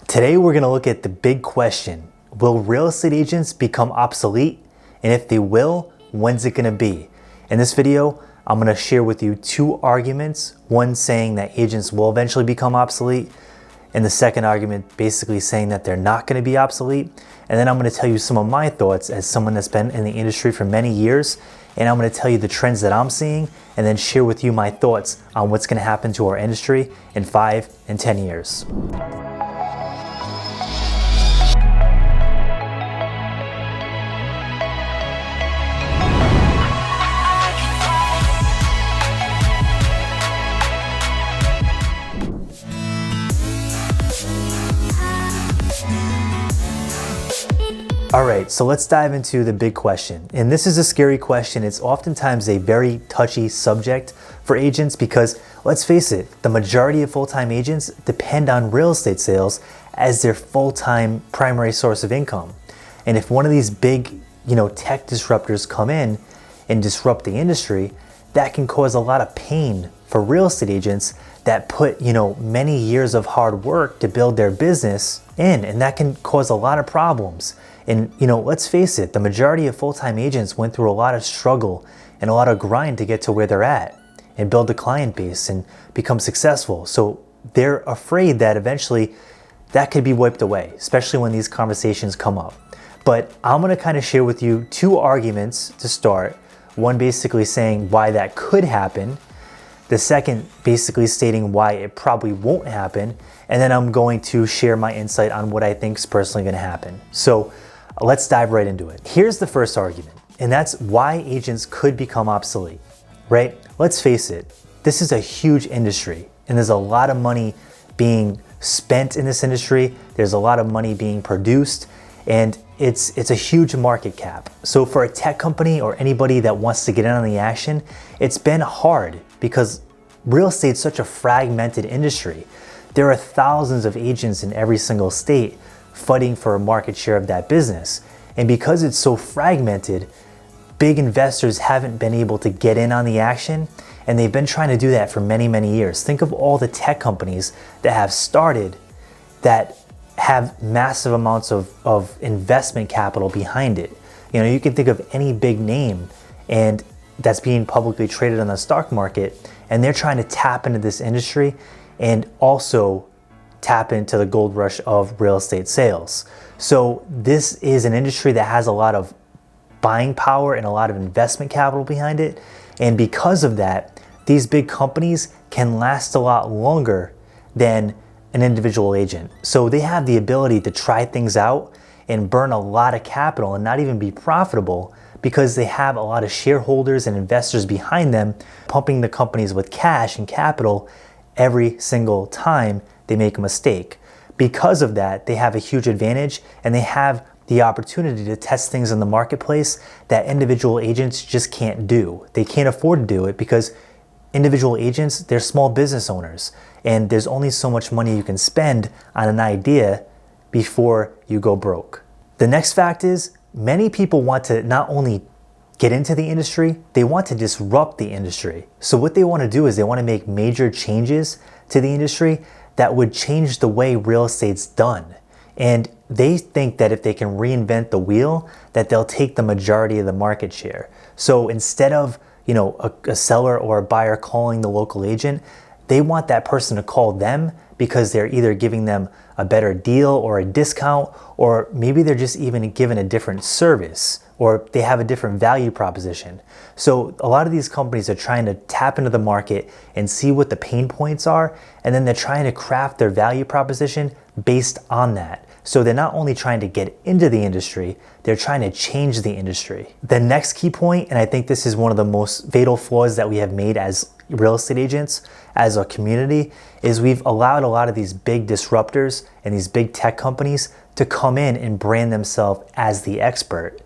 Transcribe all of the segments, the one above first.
Today we're going to look at the big question. Will real estate agents become obsolete? And if they will, when's it going to be? In this video, I'm going to share with you two arguments. One saying that agents will eventually become obsolete, and the second argument basically saying that they're not going to be obsolete. And then I'm going to tell you some of my thoughts as someone that's been in the industry for many years. And I'm going to tell you the trends that I'm seeing and then share with you my thoughts on what's going to happen to our industry in 5 and 10 years. All right, so let's dive into the big question. And this is a scary question. It's oftentimes a very touchy subject for agents because, let's face it, the majority of full-time agents depend on real estate sales as their full-time primary source of income. And if one of these big, tech disruptors come in and disrupt the industry, that can cause a lot of pain for real estate agents that put, many years of hard work to build their business in, and that can cause a lot of problems. And, let's face it, the majority of full-time agents went through a lot of struggle and a lot of grind to get to where they're at and build a client base and become successful. So they're afraid that eventually that could be wiped away, especially when these conversations come up. But I'm going to kind of share with you two arguments to start. One basically saying why that could happen. The second basically stating why it probably won't happen. And then I'm going to share my insight on what I think is personally going to happen. So let's dive right into it. Here's the first argument, and that's why agents could become obsolete, right? Let's face it, this is a huge industry, and there's a lot of money being spent in this industry. There's a lot of money being produced, and it's a huge market cap. So for a tech company or anybody that wants to get in on the action, it's been hard because real estate is such a fragmented industry. There are thousands of agents in every single state fighting for a market share of that business. And because it's so fragmented, big investors haven't been able to get in on the action, and they've been trying to do that for many, many years. Think of all the tech companies that have started that have massive amounts of investment capital behind it. You can think of any big name and that's being publicly traded on the stock market, and they're trying to tap into this industry and also tap into the gold rush of real estate sales. So this is an industry that has a lot of buying power and a lot of investment capital behind it. And because of that, these big companies can last a lot longer than an individual agent. So they have the ability to try things out and burn a lot of capital and not even be profitable because they have a lot of shareholders and investors behind them pumping the companies with cash and capital every single time they make a mistake. Because of that, they have a huge advantage, and they have the opportunity to test things in the marketplace that individual agents just can't do. They can't afford to do it because individual agents, they're small business owners, and there's only so much money you can spend on an idea before you go broke. The next fact is many people want to not only get into the industry, they want to disrupt the industry. So what they want to do is they want to make major changes to the industry that would change the way real estate's done. And they think that if they can reinvent the wheel, that they'll take the majority of the market share. So instead of, a seller or a buyer calling the local agent, they want that person to call them because they're either giving them a better deal or a discount, or maybe they're just even given a different service, or they have a different value proposition. So a lot of these companies are trying to tap into the market and see what the pain points are, and then they're trying to craft their value proposition based on that. So they're not only trying to get into the industry, they're trying to change the industry. The next key point, and I think this is one of the most fatal flaws that we have made as real estate agents, as a community, is we've allowed a lot of these big disruptors and these big tech companies to come in and brand themselves as the expert.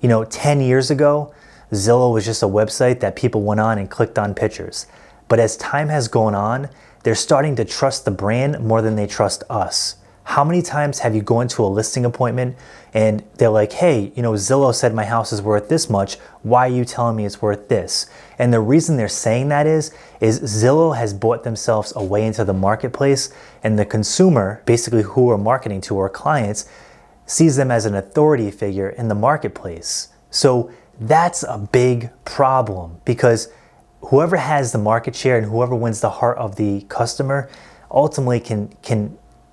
10 years ago, Zillow was just a website that people went on and clicked on pictures. But as time has gone on, they're starting to trust the brand more than they trust us. How many times have you gone to a listing appointment and they're like, hey, Zillow said my house is worth this much. Why are you telling me it's worth this? And the reason they're saying that is Zillow has bought themselves away into the marketplace, and the consumer, basically who we're marketing to, our clients, sees them as an authority figure in the marketplace. So that's a big problem, because whoever has the market share and whoever wins the heart of the customer ultimately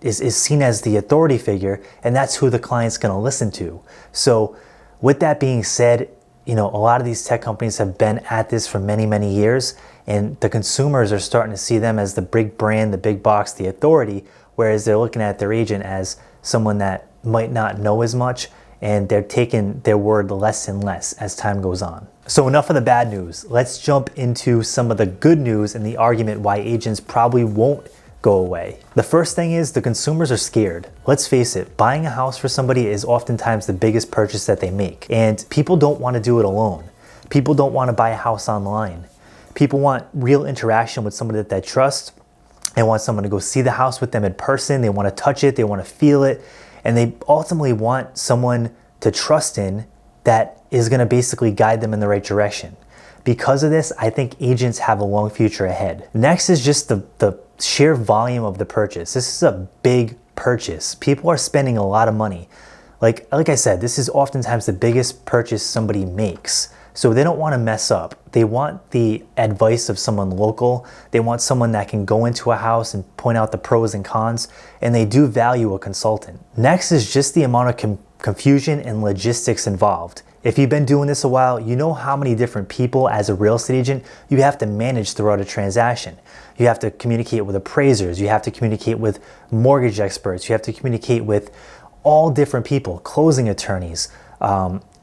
is seen as the authority figure, and that's who the client's going to listen to. So with that being said, a lot of these tech companies have been at this for many, many years, and the consumers are starting to see them as the big brand, the big box, the authority, whereas they're looking at their agent as someone that might not know as much, and they're taking their word less and less as time goes on. So enough of the bad news. Let's jump into some of the good news and the argument why agents probably won't go away. The first thing is the consumers are scared. Let's face it, buying a house for somebody is oftentimes the biggest purchase that they make. And people don't want to do it alone. People don't want to buy a house online. People want real interaction with somebody that they trust. They want someone to go see the house with them in person. They want to touch it. They want to feel it. And they ultimately want someone to trust in that is going to basically guide them in the right direction. Because of this, I think agents have a long future ahead. Next is just the sheer volume of the purchase. This is a big purchase. People are spending a lot of money. Like I said, this is oftentimes the biggest purchase somebody makes. So they don't want to mess up. They want the advice of someone local. They want someone that can go into a house and point out the pros and cons, and they do value a consultant. Next is just the amount of confusion and logistics involved. If you've been doing this a while, you know how many different people as a real estate agent you have to manage throughout a transaction. You have to communicate with appraisers, you have to communicate with mortgage experts, you have to communicate with all different people, closing attorneys.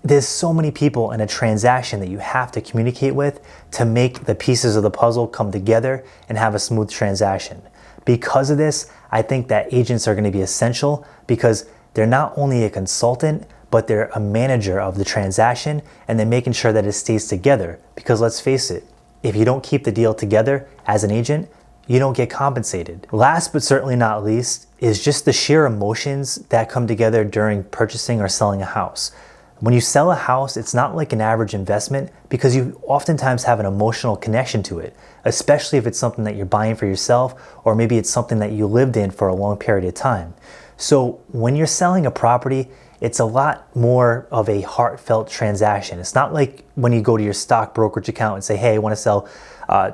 There's so many people in a transaction that you have to communicate with to make the pieces of the puzzle come together and have a smooth transaction. Because of this, I think that agents are going to be essential, because they're not only a consultant, but they're a manager of the transaction, and they're making sure that it stays together. Because let's face it, if you don't keep the deal together as an agent, you don't get compensated. Last but certainly not least is just the sheer emotions that come together during purchasing or selling a house. When you sell a house, it's not like an average investment, because you oftentimes have an emotional connection to it, especially if it's something that you're buying for yourself, or maybe it's something that you lived in for a long period of time. So when you're selling a property, it's a lot more of a heartfelt transaction. It's not like when you go to your stock brokerage account and say, hey, I want to sell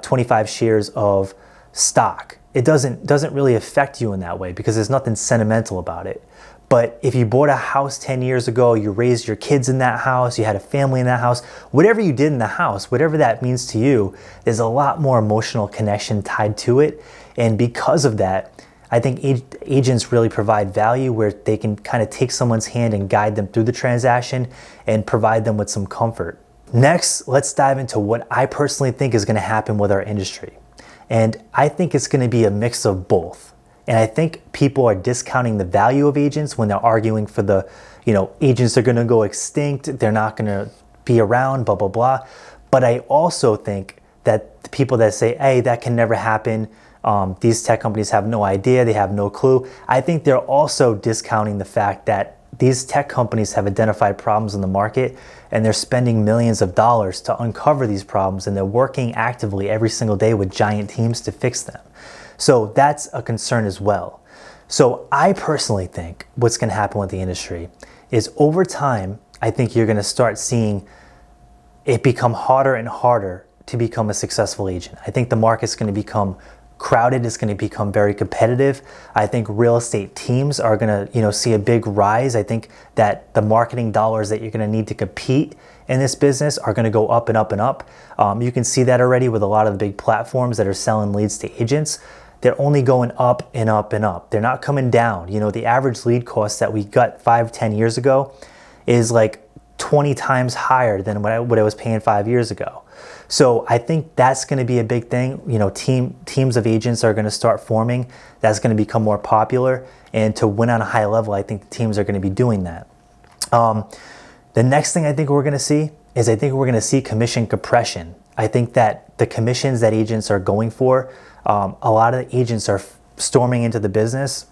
25 shares of stock. It doesn't really affect you in that way, because there's nothing sentimental about it. But if you bought a house 10 years ago, you raised your kids in that house, you had a family in that house, whatever you did in the house, whatever that means to you, there's a lot more emotional connection tied to it. And because of that, I think agents really provide value, where they can kind of take someone's hand and guide them through the transaction and provide them with some comfort. Next, let's dive into what I personally think is going to happen with our industry. And I think it's going to be a mix of both. And I think people are discounting the value of agents when they're arguing for the, agents are going to go extinct, they're not going to be around, blah, blah, blah. But I also think that the people that say, hey, that can never happen, these tech companies have no idea, they have no clue, I think they're also discounting the fact that these tech companies have identified problems in the market, and they're spending millions of dollars to uncover these problems, and they're working actively every single day with giant teams to fix them. So that's a concern as well. So I personally think what's going to happen with the industry is, over time, I think you're going to start seeing it become harder and harder to become a successful agent. I think the market's going to become crowded. It's going to become very competitive. I think real estate teams are going to, see a big rise. I think that the marketing dollars that you're going to need to compete in this business are going to go up and up and up. You can see that already with a lot of the big platforms that are selling leads to agents. They're only going up and up and up. They're not coming down. The average lead cost that we got 5-10 years ago is like 20 times higher than what I was paying 5 years ago. So I think that's going to be a big thing. Teams of agents are going to start forming. That's going to become more popular. And to win on a high level, I think the teams are going to be doing that. The next thing I think we're going to see is, I think we're going to see commission compression. I think that the commissions that agents are going for, a lot of the agents are storming into the business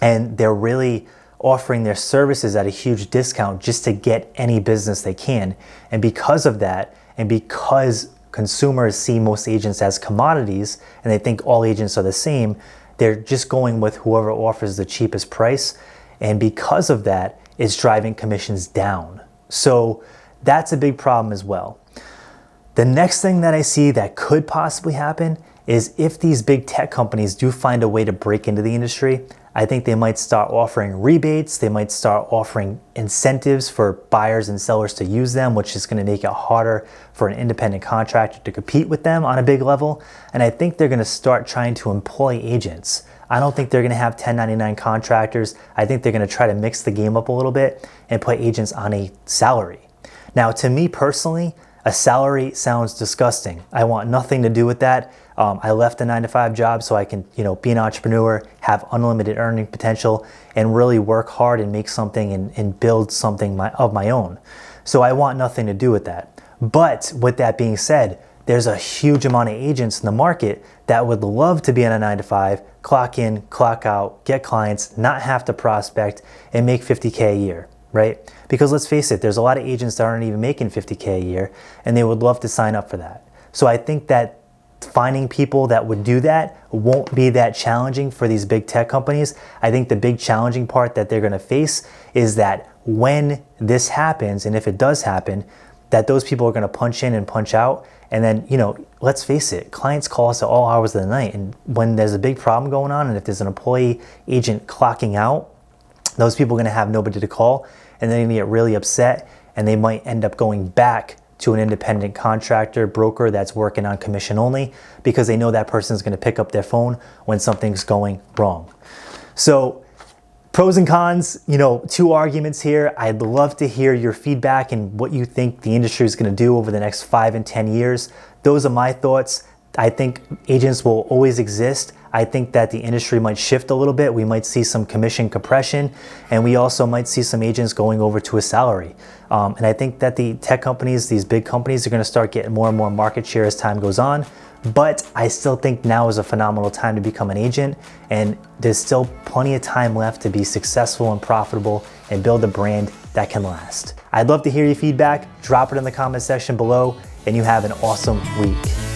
and they're really offering their services at a huge discount just to get any business they can. And because of that, and because consumers see most agents as commodities and they think all agents are the same, they're just going with whoever offers the cheapest price. And because of that, it's driving commissions down. So that's a big problem as well. The next thing that I see that could possibly happen is if these big tech companies do find a way to break into the industry, I think they might start offering rebates. They might start offering incentives for buyers and sellers to use them, which is going to make it harder for an independent contractor to compete with them on a big level. And I think they're going to start trying to employ agents. I don't think they're going to have 1099 contractors. I think they're going to try to mix the game up a little bit and put agents on a salary. Now, to me personally, a salary sounds disgusting. I want nothing to do with that. I left a 9-to-5 job so I can, be an entrepreneur, have unlimited earning potential, and really work hard and make something and build something of my own. So I want nothing to do with that. But with that being said, there's a huge amount of agents in the market that would love to be on a 9-to-5, clock in, clock out, get clients, not have to prospect, and make $50K a year, right? Because let's face it, there's a lot of agents that aren't even making $50K a year, and they would love to sign up for that. So I think that finding people that would do that won't be that challenging for these big tech companies. I think the big challenging part that they're going to face is that when this happens, and if it does happen, that those people are going to punch in and punch out. And then, let's face it, clients call us at all hours of the night. And when there's a big problem going on, and if there's an employee agent clocking out, those people are going to have nobody to call, and they're going to get really upset, and they might end up going back to an independent contractor, broker that's working on commission only, because they know that person's going to pick up their phone when something's going wrong. So pros and cons, two arguments here. I'd love to hear your feedback and what you think the industry is going to do over the next 5 and 10 years. Those are my thoughts. I think agents will always exist. I think that the industry might shift a little bit. We might see some commission compression, and we also might see some agents going over to a salary. And I think that the tech companies, these big companies, are going to start getting more and more market share as time goes on. But I still think now is a phenomenal time to become an agent, and there's still plenty of time left to be successful and profitable and build a brand that can last. I'd love to hear your feedback. Drop it in the comment section below, and you have an awesome week.